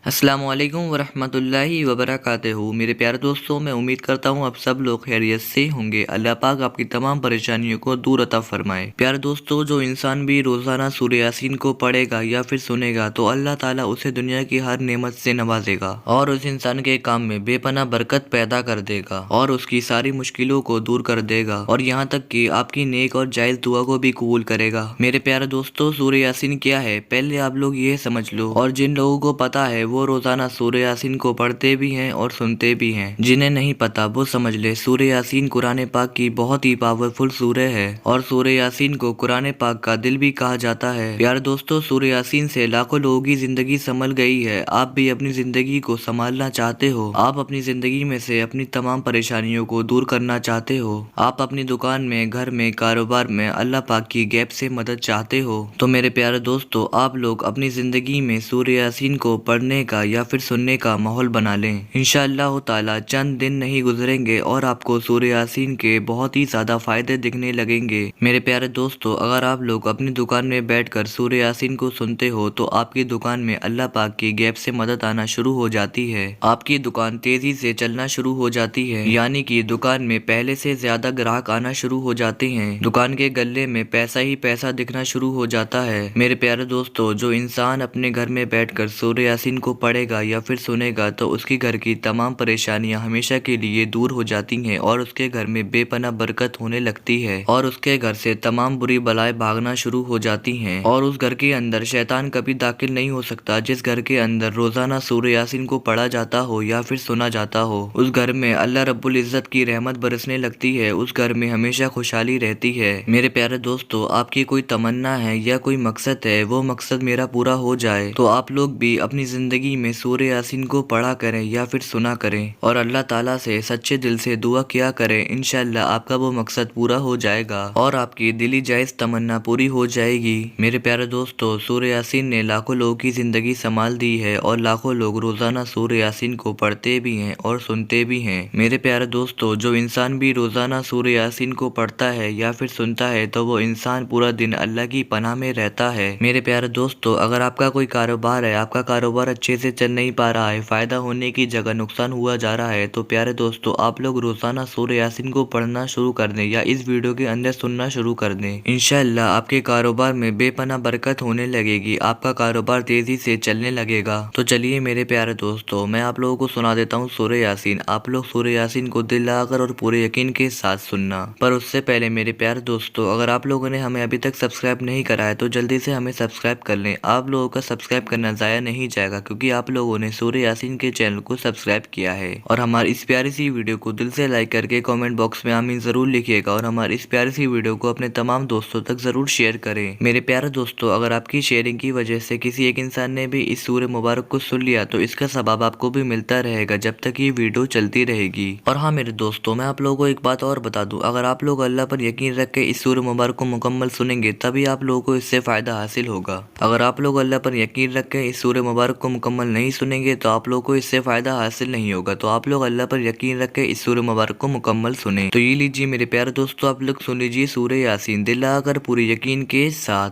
अस्सलामु अलैकुम वरहमतुल्लाहि वबरकातुहू। मेरे प्यारे दोस्तों, मैं उम्मीद करता हूँ आप सब लोग खैरियत से होंगे। अल्लाह पाक आपकी तमाम परेशानियों को दूर अता फरमाए। प्यारे दोस्तों, जो इंसान भी रोज़ाना सूरह यासीन को पढ़ेगा या फिर सुनेगा तो अल्लाह ताला उसे दुनिया की हर नेमत से नवाजेगा और उस इंसान के काम में बेपनाह बरकत पैदा कर देगा और उसकी सारी मुश्किलों को दूर कर देगा और यहाँ तक कि आपकी नेक और जायज़ दुआ को भी कबूल करेगा। मेरे प्यारे दोस्तों, सूरह यासीन क्या है पहले आप लोग ये समझ लो। और जिन लोगों को पता है वो रोजाना सूरह यासीन को पढ़ते भी हैं और सुनते भी हैं। जिन्हें नहीं पता वो समझ ले, सूरह यासीन कुरान पाक की बहुत ही पावरफुल सूरह है और सूरह यासीन को कुरान पाक का दिल भी कहा जाता है। प्यारे दोस्तों, सूरह यासीन से लाखों लोगों की जिंदगी संभल गई है। आप भी अपनी जिंदगी को संभालना चाहते हो, आप अपनी जिंदगी में से अपनी तमाम परेशानियों को दूर करना चाहते हो, आप अपनी दुकान में, घर में, कारोबार में अल्लाह पाक की गैब से मदद चाहते हो, तो मेरे प्यारे दोस्तों आप लोग अपनी जिंदगी में सूरह यासीन को पढ़ने का या फिर सुनने का माहौल बना लें। इंशाअल्लाह ताला चंद दिन नहीं गुजरेंगे और आपको सूरह यासीन के बहुत ही ज्यादा फायदे दिखने लगेंगे। मेरे प्यारे दोस्तों, अगर आप लोग अपनी दुकान में बैठकर सूरह यासीन को सुनते हो तो आपकी दुकान में अल्लाह पाक की गैब से मदद आना शुरू हो जाती है। आपकी दुकान तेजी से चलना शुरू हो जाती है, यानी कि दुकान में पहले से ज्यादा ग्राहक आना शुरू हो जाते हैं। दुकान के गले में पैसा ही पैसा दिखना शुरू हो जाता है। मेरे प्यारे दोस्तों, जो इंसान अपने घर में बैठकर सूरह यासीन को पढ़ेगा या फिर सुनेगा तो उसकी घर की तमाम परेशानियां हमेशा के लिए दूर हो जाती हैं और उसके घर में बेपनाह बरकत होने लगती है और उसके घर से तमाम बुरी बलाएं भागना शुरू हो जाती हैं और उस घर के अंदर शैतान कभी दाखिल नहीं हो सकता। जिस घर के अंदर रोजाना सूरह यासीन को पढ़ा जाता हो या फिर सुना जाता हो, उस घर में अल्लाह रब्बुल इज्जत की रहमत बरसने लगती है। उस घर में हमेशा खुशहाली रहती है। मेरे प्यारे दोस्तों, आपकी कोई तमन्ना है या कोई मकसद है, वो मकसद मेरा पूरा हो जाए तो आप लोग भी अपनी जिंदगी में सूरह यासीन को पढ़ा करें या फिर सुना करें और अल्लाह ताला से सच्चे दिल से दुआ किया करें। इंशाअल्लाह आपका वो मकसद पूरा हो जाएगा और आपकी दिली जायज तमन्ना पूरी हो जाएगी। मेरे प्यारे दोस्तों, सूरह यासीन ने लाखों लोगों की जिंदगी संभाल दी है और लाखों लोग रोजाना सूरह यासीन को पढ़ते भी हैं और सुनते भी हैं। मेरे प्यारे दोस्तों, जो इंसान भी रोजाना सूरह यासीन को पढ़ता है या फिर सुनता है तो वो इंसान पूरा दिन अल्लाह की पनाह में रहता है। मेरे प्यारे दोस्तों, अगर आपका कोई कारोबार है, आपका कारोबार अच्छे से चल नहीं पा रहा है, फायदा होने की जगह नुकसान हुआ जा रहा है, तो प्यारे दोस्तों आप लोग रोजाना सूरह यासीन को पढ़ना शुरू कर दें या इस वीडियो के अंदर सुनना शुरू कर दें। इंशाअल्लाह आपके कारोबार में बेपनाह बरकत होने लगेगी, आपका कारोबार तेजी से चलने लगेगा। तो चलिए मेरे प्यारे दोस्तों, मैं आप लोगों को सुना देता हूँ सूरह यासीन। आप लोग सूरह यासीन को दिल लगाकर और पूरे यकीन के साथ सुनना। पर उससे पहले मेरे प्यारे दोस्तों, अगर आप लोगों ने हमें अभी तक सब्सक्राइब नहीं करा है तो जल्दी से हमें सब्सक्राइब कर लें। आप लोगों का सब्सक्राइब करना ज़ाया नहीं जाएगा क्योंकि आप लोगों ने सूरह यासीन के चैनल को सब्सक्राइब किया है। और हमारी इस प्यारी सी वीडियो को दिल से लाइक करके कमेंट बॉक्स में आमीन ज़रूर लिखिएगा और हमारी इस प्यारी सी वीडियो को अपने तमाम दोस्तों तक ज़रूर शेयर करें। मेरे प्यारे दोस्तों, अगर आपकी शेयरिंग की वजह से किसी एक इंसान ने भी इस सूरह मुबारक को सुन लिया तो इसका सवाब आपको भी मिलता रहेगा जब तक ये वीडियो चलती रहेगी। और हाँ मेरे दोस्तों, मैं आप लोगों को एक बात और बता दूं, अगर आप लोग अल्लाह पर यकीन रख के इस सूरह मुबारक को मुकम्मल सुनेंगे तभी आप लोगों को इससे फ़ायदा हासिल होगा। अगर आप लोग अल्लाह पर यकीन रख के इस सूरह मुबारक को मुकम्मल नहीं सुनेंगे तो आप लोगों को इससे फ़ायदा हासिल नहीं होगा। तो आप लोग अल्लाह पर यकीन रख के इस सूरह मुबारक को मुकम्मल सुने। तो ये लीजिए मेरे प्यारे दोस्तों, आप लोग सुन लीजिए सूरह यासीन दिल लगाकर पूरे यकीन के साथ।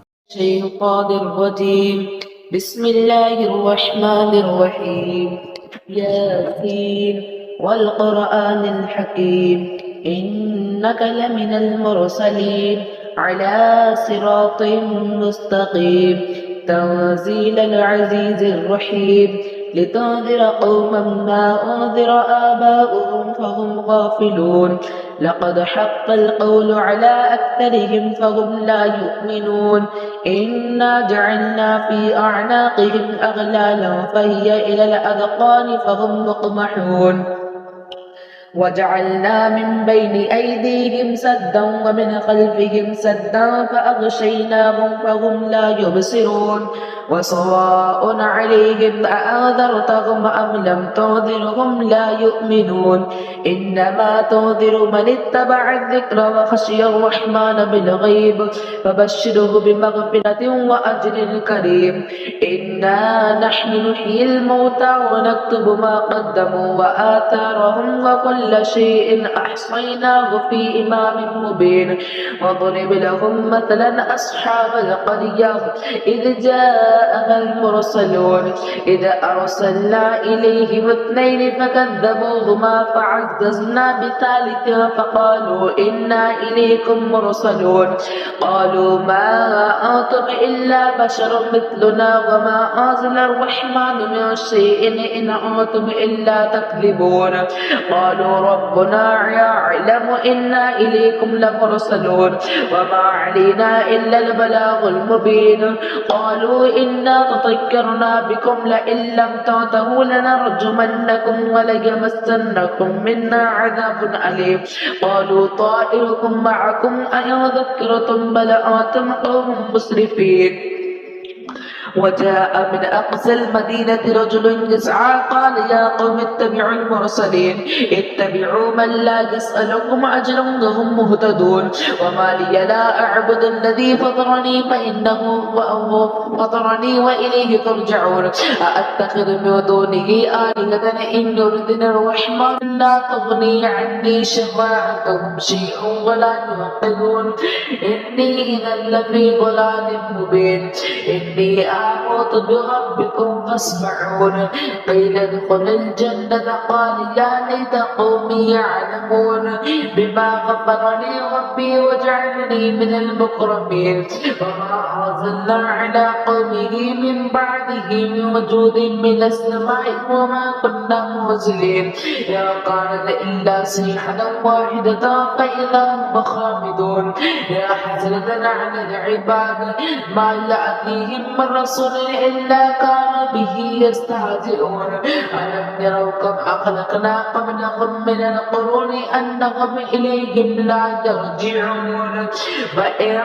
बिस्मिल्लाहिर्रहमानिर्रहीम। यासीन वल क़ुरआनिल हकीम इन्नका लमिनल मुरसलीन अला सिरातिम मुस्तक़ीम तंज़ीलल अज़ीज़िर रहीम लितुन्ज़िर क़ौमन मा उन्ज़िर आबाउहुम फ़हुम गाफ़िलून लक़द हक़्क़ल क़ौलु अला अक्सरिहिम फ़हुम ला युमिनून इन्ना जअलना फ़ी अअनाक़िहिम अग़लालन फ़हिय इलल अज़क़ानि फ़हुम मुक़महून वजअलना मिन बैनि ऐदीहिम सद्दन व मिन ख़ल्फ़िहिम सद्दन फ़अग़शयनाहुम फ़हुम ला युबसिरून वसवाअन अलैहिम अअन्ज़रतहुम अम लम तुन्ज़िरहुम ला युमिनून इन्नमा तुन्ज़िरु मन इत्तबअ अज़्ज़िक्र व ख़शिय अर्रहमान बिलग़ैब फ़बश्शिरहु बिमग़फ़िरतिन व अज्रिन करीम इन्ना नहनु नुह्यिल मौता व नक्तुबु मा क़द्दमू व आथारहुम व कुल्ल كل شيء أحصيناه في إمام مبين وضرب لهم مثلا أصحاب القرية إذ جاءها المرسلون إذ أرسلنا إليهم اثنين فكذبوهما فعززنا بثالث فقالوا إنا إليكم مرسلون قالوا ما أنتم إلا بشر مثلنا وما أنزل الرحمن من شيء إن أنتم إلا تكذبون قالوا ربنا يعلم إنا إليكم لمرسلون وما علينا إلا البلاغ المبين قالوا إنا تطيرنا بكم لئن لم تنتهوا لنرجمنكم وليمسنكم منا عذاب أليم قالوا طائركم معكم أئن ذكرتم بل أنتم قوم مسرفين وجاء من أقصى المدينة رجل يسعى قال يا قوم اتبعوا المرسلين اتبعوا من لا يسألكم أجرا وهم مهتدون وما لي لا أعبد الذي فطرني فإنه فطرني وإليه ترجعون أأتخذ من دونه آلهة إن يردنا الرحمن لا تغني عني شفاعتهم شيئا ولا ينقذون إني إذا لفي ضلال مبين إني آمنت بربكم فاسمعون قيل ادخل الجنة قال يا ليت قومي يعلمون بما غفر لي ربي وجعلني من المكرمين وما أرسلنا على قومه من بعده من وجود من السماء وما كنا منزلين يا كانت إلا صيحة واحدة فإذا هم خامدون يا حسرة على العباد ما يأتيهم من رسول إلا كانوا به يستهزئون ألم يروا كم أخلقنا قبلهم من القرون أنهم إليهم لا يرجعون وإن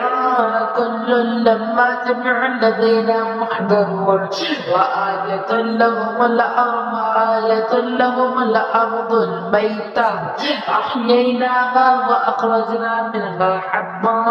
كل لما جميع الذين محضرون وآية لهم الأرض الميتة أحييناها وأخرجنا منها حبا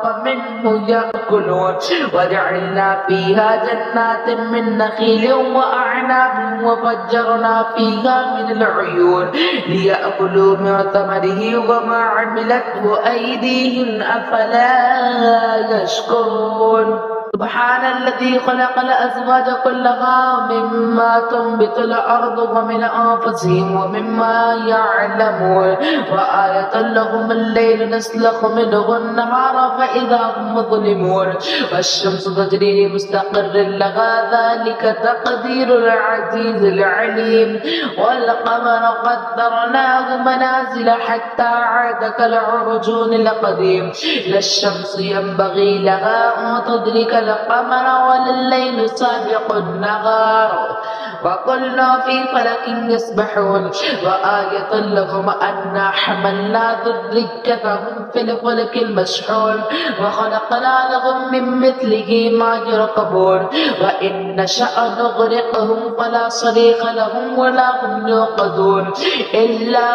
فمنه يأكلون وجعلنا فيها جنات من نخيل وأعناب وفجرنا فيها من العيون ليأكلوا من ثمره وما عملته أيديهم أفلا يشكرون سبحان الذي خلق الأزواج كلها مما تنبت الأرض ومن أنفسهم ومما يعلمون وآية لهم الليل نسلخ منه النهار فإذا هم مظلمون والشمس تجري لمستقر لها ذلك تقدير العزيز العليم والقمر قدرناه منازل حتى عاد كالعرجون القديم لا الشمس ينبغي لها أن تدرك القمر ولا الليل سابق النهار وكل في فلك يسبحون وآية لهم أنا حملنا ذريتهم في الفلك المشحون وخلقنا لهم من مثله ما يركبون وإن نشأ نغرقهم فلا صريخ لهم ولا هم يوقظون إلا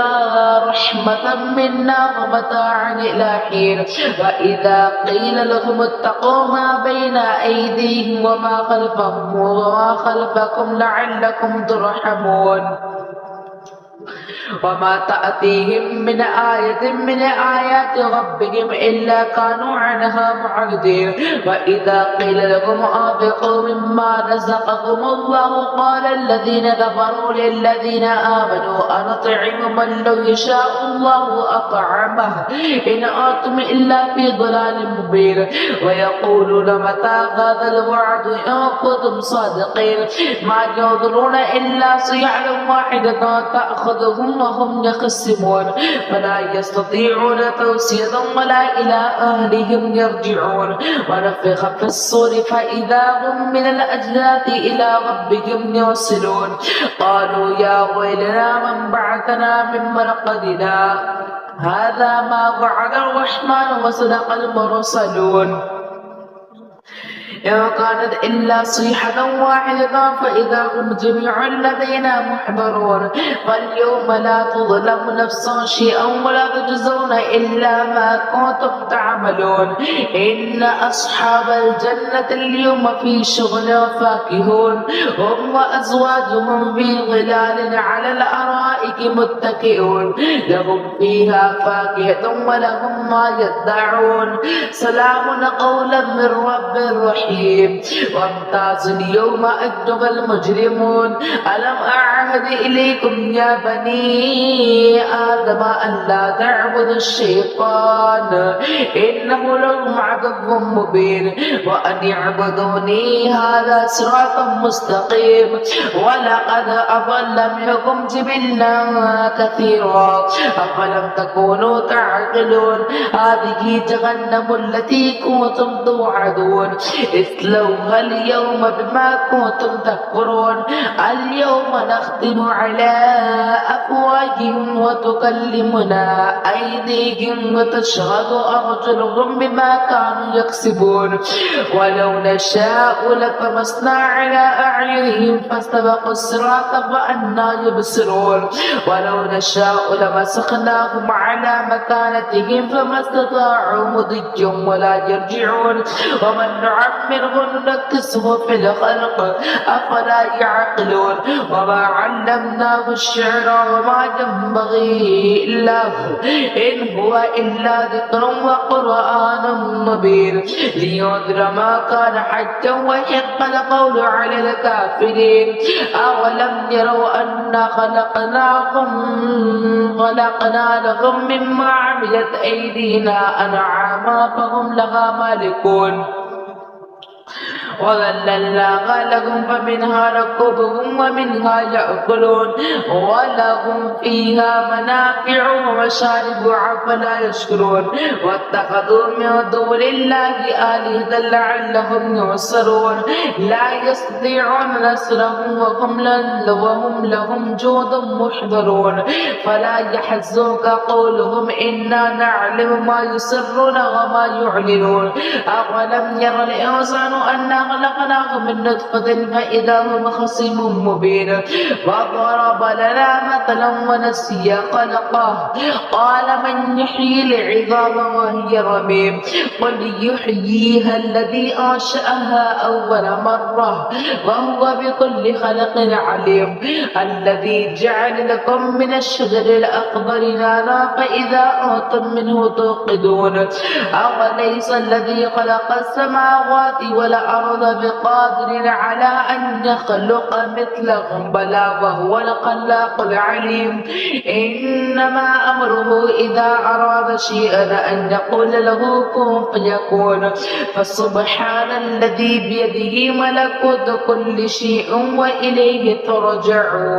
رحمة منا ومتاعا إلى حين وإذا قيل لهم اتقوا ما بين أيديهم وما خلفكم لعلكم ترحمون وما تأتيهم من آية من آيات ربهم إلا كانوا عنها معرضين وإذا قيل لهم أنفقوا مما رزقكم الله قال الذين كفروا للذين آمنوا أنطعم من لو يشاء الله أطعمه إن أنتم إلا في ضلال مبين ويقولون متى هذا الوعد إن كنتم صادقين ما ينظرون إلا صيحة واحدة تأخذهم وهم يخصمون فلا يستطيعون توصية ولا إلى أهلهم يرجعون ونفخ في الصور فإذا هم من الأجداث إلى ربهم يوصلون قالوا يا ويلنا من بعثنا من مرقدنا هذا ما وعد الرحمن وصدق المرسلون إن كانت إلا صيحة واحدة فإذا هم جميع لدينا محضرون فاليوم لا تظلم نفس شيئا ولا تجزون إلا ما كنتم تعملون إن أصحاب الجنة اليوم في شغل فاكهون هم وأزواجهم في ظلال على الأرائك متكئون لهم فيها فاكهة ولهم ما يدعون سلام قولا من رب رحيم وامتاز اليوم أيها المجرمون ألم أعهد إليكم يا بني آدم أن لا تعبدوا الشيطان إنه لكم عدو مبين وأن اعبدوني هذا صراط مستقيم ولقد أضل منكم جبلا كثيرا أفلم تكونوا تعقلون هذه جهنم التي كنتم توعدون اصلوها اليوم بما كنتم تكفرون اليوم نختم على أفواههم وتكلمنا أيديهم وتشهد أرجلهم بما كانوا يكسبون ولو نشاء لطمسنا على أعينهم فاستبقوا الصراط فأنى يبصرون ولو نشاء لمسخناهم على مكانتهم فما استطاعوا مضيا ولا يرجعون ومن نعمره ننكسه في الخلق أفلا يعقلون وما علمناه الشعر وما ينبغي له إن هو إلا ذكر وقرآن مبين لينذر ما كان حجا ويحق القول على الكافرين أولم يروا أنا خلقنا لهم مما عملت أيدينا أنعاما فهم لها مالكون وذللناها لهم فمنها ركوبهم ومنها يأكلون ولهم فيها منافع ومشارب أفلا يشكرون واتخذوا من دون الله آلهة لعلهم ينصرون لا يستطيعون نصرهم وهم لهم جند محضرون فلا يحزنك قولهم إنا نعلم ما يسرون وما يعلنون أولم ير الإنسان أنا خلقناه من نطفة فإذا هو خصيم مبين وضرب لنا مثلا ونسي خلقه قال من يحيي العظام وهي رميم قل يحييها الذي أنشأها أول مرة وهو بكل خلق عليم الذي جعل لكم من الشجر الأخضر نارا فإذا أنتم منه توقدون أوليس الذي خلق السماوات والأرض بقادر على أن يخلق مثلهم بلى وهو الخلاق العليم إنما أمره إذا أراد شيئا أن يقول له كن فيكون فسبحان الذي بيده ملكوت كل شيء وإليه ترجعون